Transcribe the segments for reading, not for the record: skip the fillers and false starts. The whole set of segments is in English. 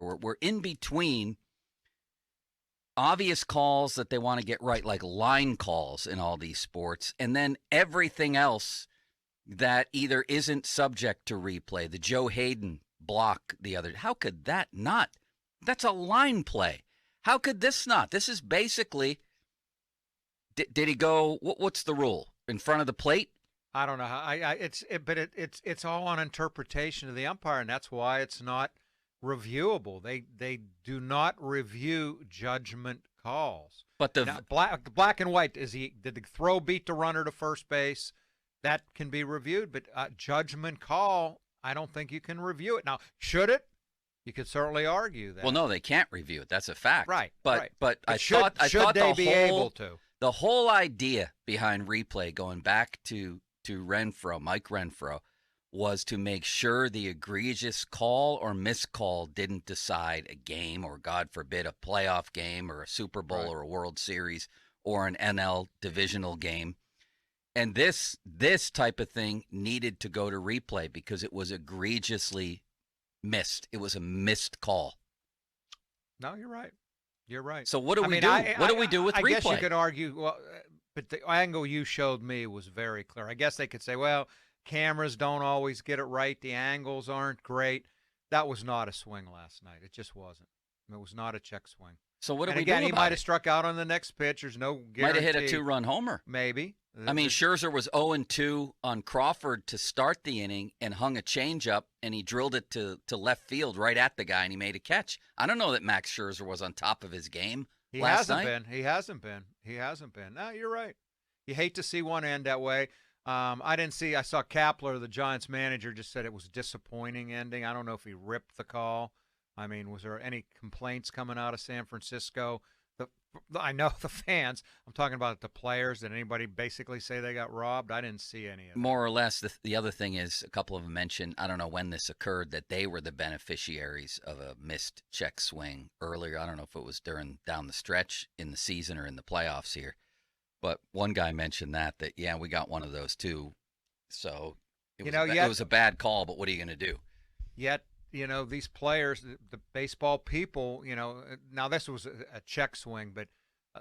we're in between obvious calls that they want to get right, like line calls in all these sports, and then everything else that either isn't subject to replay. The Joe Hayden block the other. How could that not? That's a line play. How could this not? This is basically. Did he go? What's the rule? In front of the plate? I don't know how. It's all on interpretation of the umpire, and that's why it's not reviewable. They do not review judgment calls. But the Now, black and white. Did the throw beat the runner to first base? That can be reviewed, but judgment call, I don't think you can review it. Now, should it? You could certainly argue that. well, no, they can't review it. That's a fact. Right. But right. but I should, thought I should thought they the be whole able to? the whole idea behind replay, going back to Renfro, Mike Renfro, was to make sure the egregious call or miscall didn't decide a game, or God forbid, a playoff game or a Super Bowl Right. or a World Series or an NL divisional game. And this type of thing needed to go to replay because it was egregiously missed. It was a missed call. No, you're right. You're right. So what do I we mean, do? I, What do we do with I replay? guess you could argue, well, but the angle you showed me was very clear. I guess they could say, well, cameras don't always get it right. The angles aren't great. That was not a swing last night. It just wasn't. It was not a check swing. So what do And we again, do he about might have it? struck out on the next pitch. There's no guarantee. Might have hit a 2-run homer. Maybe. I mean, Scherzer was 0-2 on Crawford to start the inning and hung a changeup, and he drilled it to left field right at the guy, and he made a catch. I don't know that Max Scherzer was on top of his game He last hasn't night. been. He hasn't been. He hasn't been. No, you're right. You hate to see one end that way. I saw Kapler, the Giants manager, just said it was a disappointing ending. I don't know if he ripped the call. I mean, was there any complaints coming out of San Francisco? I know the fans. I'm talking about the players. Did anybody basically say they got robbed? I didn't see any of it. More or less, the other thing is, a couple of them mentioned, I don't know when this occurred, that they were the beneficiaries of a missed check swing earlier. I don't know if it was down the stretch in the season or in the playoffs here. But one guy mentioned that yeah, we got one of those too. So it was a bad call, but what are you going to do? Yet, these players, the baseball people, now this was a check swing, but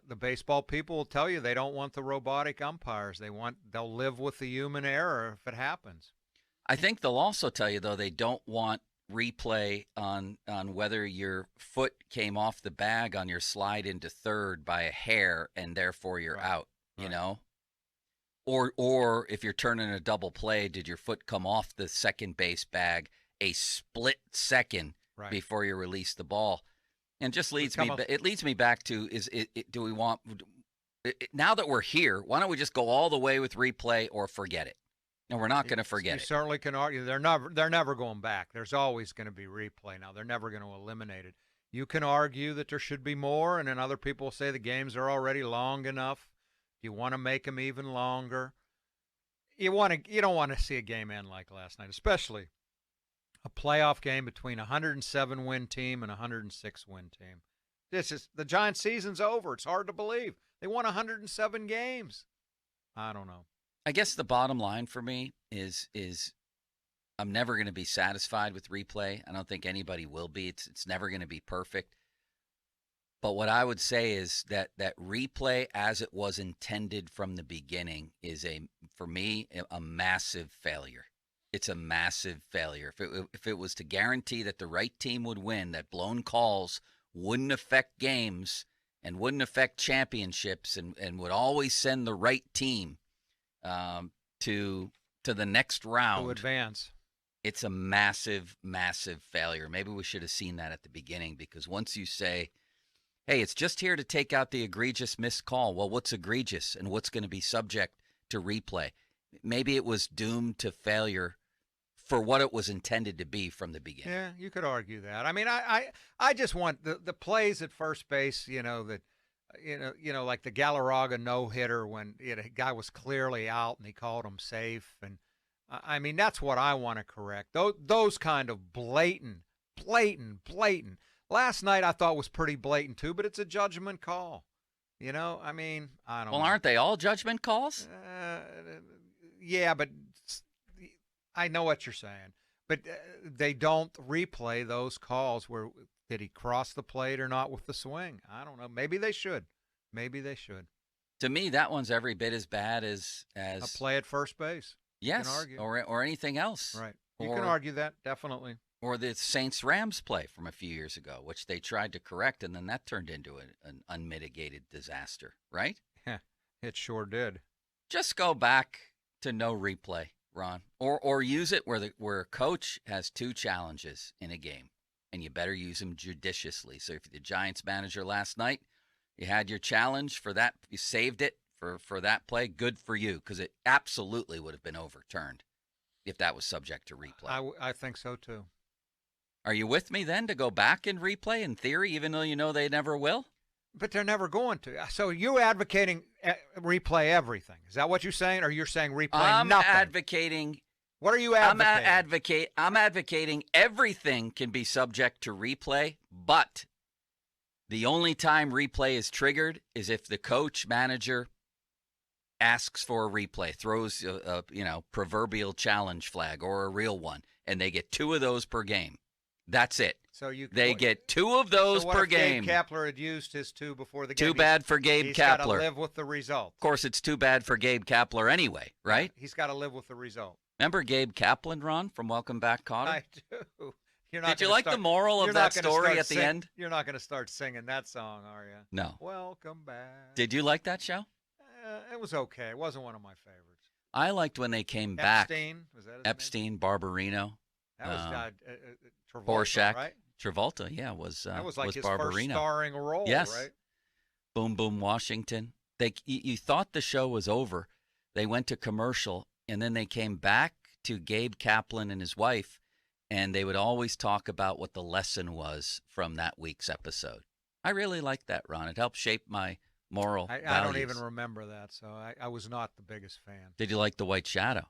the baseball people will tell you they don't want the robotic umpires. They'll live with the human error if it happens. I think they'll also tell you, though, they don't want replay on whether your foot came off the bag on your slide into third by a hair and therefore you're out, you know? Or if you're turning a double play, did your foot come off the second base bag a split second before you release the ball? And just it leads me back to, do we want, now that we're here, why don't we just go all the way with replay or forget it? And we're not going to forget it. You certainly can argue they're never going back. There's always going to be replay now. They're never going to eliminate it. You can argue that there should be more, and then other people say the games are already long enough. You want to make them even longer. You don't want to see a game end like last night, especially a playoff game between a 107-win team and a 106-win team. The Giants' season's over. It's hard to believe. They won 107 games. I don't know. I guess the bottom line for me is I'm never going to be satisfied with replay. I don't think anybody will be. It's never going to be perfect. But what I would say is that replay, as it was intended from the beginning, is for me a massive failure. It's a massive failure. If it was to guarantee that the right team would win, that blown calls wouldn't affect games and wouldn't affect championships, and would always send the right team to the next round to advance. It's a massive, massive failure. Maybe we should have seen that at the beginning, because once you say, hey, it's just here to take out the egregious missed call, well, what's egregious and what's going to be subject to replay? Maybe it was doomed to failure for what it was intended to be from the beginning. Yeah, you could argue that. I mean, I just want the plays at first base, that like the Galarraga no-hitter when a guy was clearly out and he called him safe. And I mean, that's what I want to correct. Those kind of blatant. Last night I thought was pretty blatant too, but it's a judgment call. I mean, I don't know. Well, aren't they all judgment calls? Yeah, but I know what you're saying. But they don't replay those calls where Did he cross the plate or not with the swing? I don't know. Maybe they should. Maybe they should. To me, that one's every bit as bad A play at first base. You can yes, argue. or anything else. Right. You can argue that, definitely. Or the Saints-Rams play from a few years ago, which they tried to correct, and then that turned into an unmitigated disaster, right? It sure did. Just go back to no replay, Ron, or use it where a coach has two challenges in a game, and you better use them judiciously. So if you're the Giants manager last night, you had your challenge for that, you saved it for that play, good for you, because it absolutely would have been overturned if that was subject to replay. I think so, too. Are you with me then to go back and replay in theory, even though you know they never will? But they're never going to. So you advocating replay everything. Is that what you're saying? Or you're saying replay nothing? I'm advocating. What are you advocating? I'm advocating everything can be subject to replay, but the only time replay is triggered is if the coach manager asks for a replay, throws a proverbial challenge flag or a real one, and they get 2 of those per game. That's it. So they get 2 of those per game. Gabe Kapler had used his 2 before the game. Too bad for Gabe Kapler. He's got to live with the result. Of course, it's too bad for Gabe Kapler anyway, right? He's got to live with the result. Remember Gabe Kaplan, Ron, from Welcome Back, Kotter? I do. Did you like the moral of that story at the end? You're not going to start singing that song, are you? No. Welcome back. Did you like that show? It was okay. It wasn't one of my favorites. I liked when they came back. Was that his Epstein, name? Barbarino. That was Travolta, Horshack. right? Travolta, yeah, was that was like was his Barbarino. First starring role, yes. right? Boom Boom Washington. You thought the show was over. They went to commercial, and then they came back to Gabe Kaplan and his wife, and they would always talk about what the lesson was from that week's episode. I really liked that, Ron. It helped shape my moral values. I don't even remember that, so I was not the biggest fan. Did you like The White Shadow?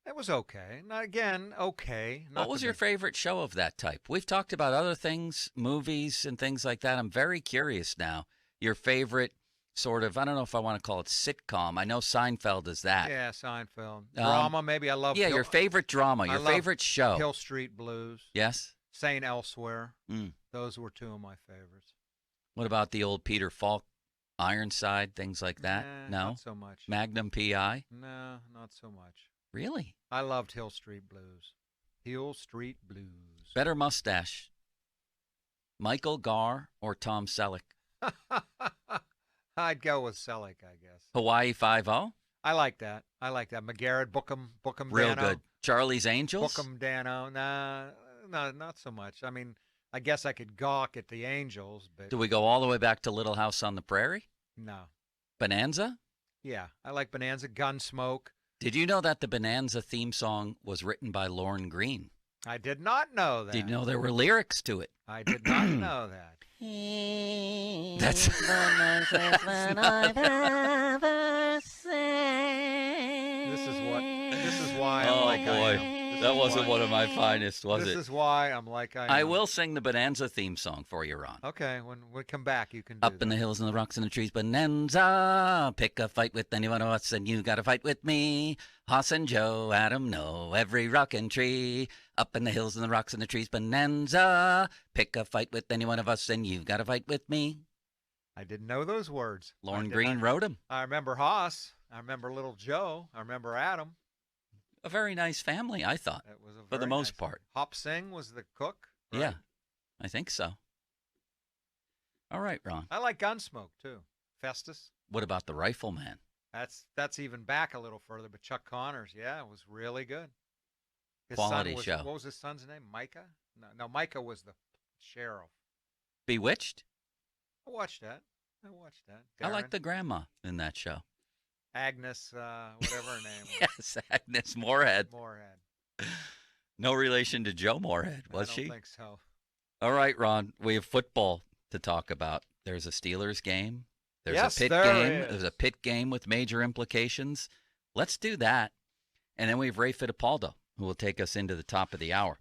It was okay. Not again, okay. What was your favorite show of that type? We've talked about other things, movies and things like that. I'm very curious now. Your favorite sort of, I don't know if I want to call it sitcom. I know Seinfeld is that. Yeah, Seinfeld. Drama, maybe. I love. Yeah, your favorite drama, your favorite show. Hill Street Blues. Yes. St. Elsewhere. Those were 2 of my favorites. What about the old Peter Falk, Ironside, things like that? No? Not so much. Magnum P.I.? No, not so much. Really? I loved Hill Street Blues. Hill Street Blues. Better mustache, Michael Garr or Tom Selleck? I'd go with Selleck, I guess. Hawaii Five-0? I like that. McGarrett, Bookham Real Dano. Good. Charlie's Angels? Bookham Dano. Nah, not so much. I mean, I guess I could gawk at the Angels, but... Do we go all the way back to Little House on the Prairie? No. Bonanza? Yeah, I like Bonanza. Gunsmoke. Did you know that the Bonanza theme song was written by Lorne Greene? I did not know that. Did you know there were lyrics to it? I did not know that. That's the nicest that I've ever seen. This is why I'm like I am. That wasn't one of my finest, was it? This is why I'm like I am. I will sing the Bonanza theme song for you, Ron. Okay, when we come back, you can do Up in the hills and the rocks and the trees, Bonanza. Pick a fight with any one of us, and you got to fight with me. Hoss and Joe, Adam, know every rock and tree. Up in the hills and the rocks and the trees, Bonanza. Pick a fight with any one of us, and you got to fight with me. I didn't know those words. Lorne Greene wrote them. I remember Hoss. I remember Little Joe. I remember Adam. A very nice family, I thought, it was for the most part. Hop Sing was the cook, right? Yeah, I think so. All right, Ron. I like Gunsmoke, too. Festus. What about The Rifleman? That's even back a little further, but Chuck Connors, yeah, it was really good. Quality show. What was his son's name? Micah? No, Micah was the sheriff. Bewitched? I watched that. Darren. I like the grandma in that show. Agnes, whatever her name was. Yes, Agnes Moorehead. Moorhead. No relation to Joe Moorhead, was she? I don't think so. All right, Ron, we have football to talk about. There's a Steelers game. There's yes, a Pitt there game. is. There's a Pitt game with major implications. Let's do that. And then we have Ray Fittipaldo, who will take us into the top of the hour.